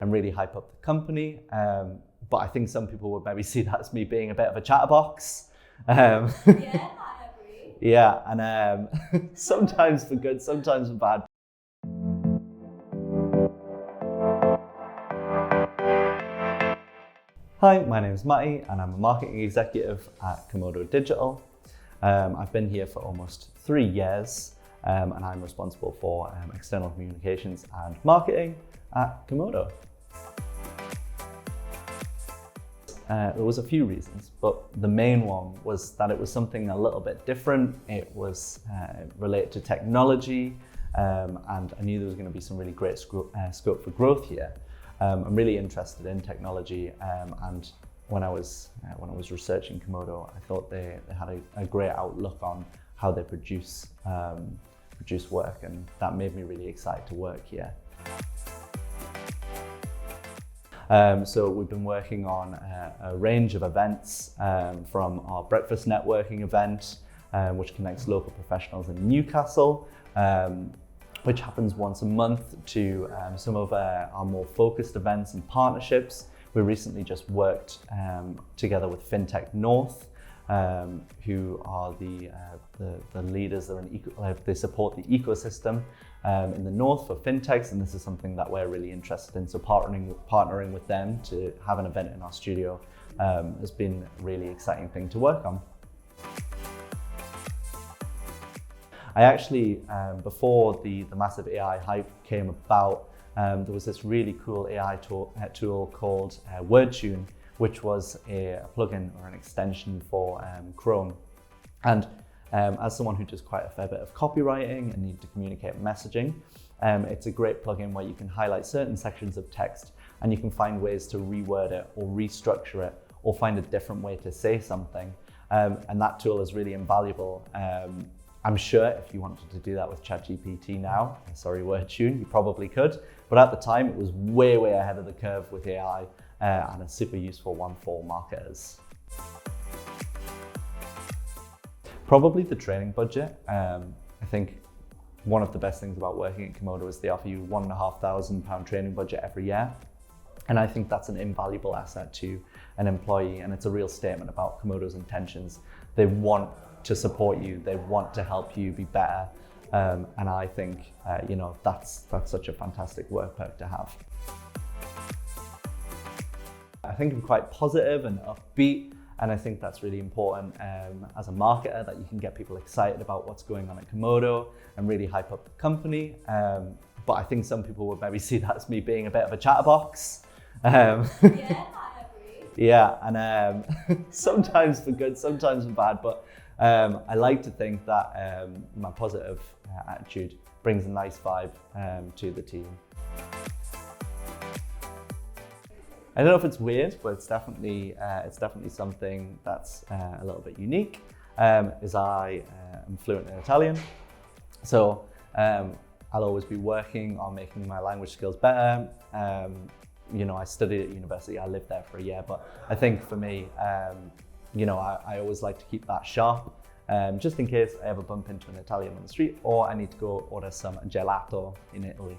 and really hype up the company. But I think some people would maybe see that as me being a bit of a chatterbox. Yeah, I agree. Yeah, and sometimes for good, sometimes for bad. Hi, my name is Matty and I'm a marketing executive at Komodo Digital. I've been here for almost 3 years and I'm responsible for external communications and marketing at Komodo. There was a few reasons, but the main one was that it was something a little bit different. It was related to technology, and I knew there was going to be some really great scope for growth here. I'm really interested in technology, and when I was researching Komodo, I thought they had a great outlook on how they produce work, and that made me really excited to work here. So we've been working on a range of events, from our breakfast networking event, which connects local professionals in Newcastle, which happens once a month, to some of our more focused events and partnerships. We recently just worked together with FinTech North, who are the leaders. They support the ecosystem in the North for fintechs, and this is something that we're really interested in. So partnering with them to have an event in our studio has been a really exciting thing to work on. I actually, before the massive AI hype came about, there was this really cool AI tool called WordTune, which was a plugin or an extension for Chrome. And as someone who does quite a fair bit of copywriting and need to communicate messaging, it's a great plugin where you can highlight certain sections of text and you can find ways to reword it or restructure it or find a different way to say something. And that tool is really invaluable. I'm sure if you wanted to do that with ChatGPT now, WordTune, you probably could. But at the time, it was way ahead of the curve with AI and a super useful one for marketers. Probably the training budget. I think one of the best things about working at Komodo is they offer you £1,500 training budget every year. And I think that's an invaluable asset to an employee, and it's a real statement about Komodo's intentions. They want to support you, they want to help you be better, and I think that's such a fantastic work perk to have. I think I'm quite positive and upbeat, and I think that's really important as a marketer, that you can get people excited about what's going on at Komodo and really hype up the company. But I think some people would maybe see that as me being a bit of a chatterbox. Yeah, I agree. Yeah, and sometimes for good, sometimes for bad, but I like to think that my positive attitude brings a nice vibe to the team. I don't know if it's weird, but it's definitely something that's a little bit unique. Is I am fluent in Italian, so I'll always be working on making my language skills better. I studied at university, I lived there for a year, but I think for me, I always like to keep that sharp, just in case I ever bump into an Italian on the street or I need to go order some gelato in Italy.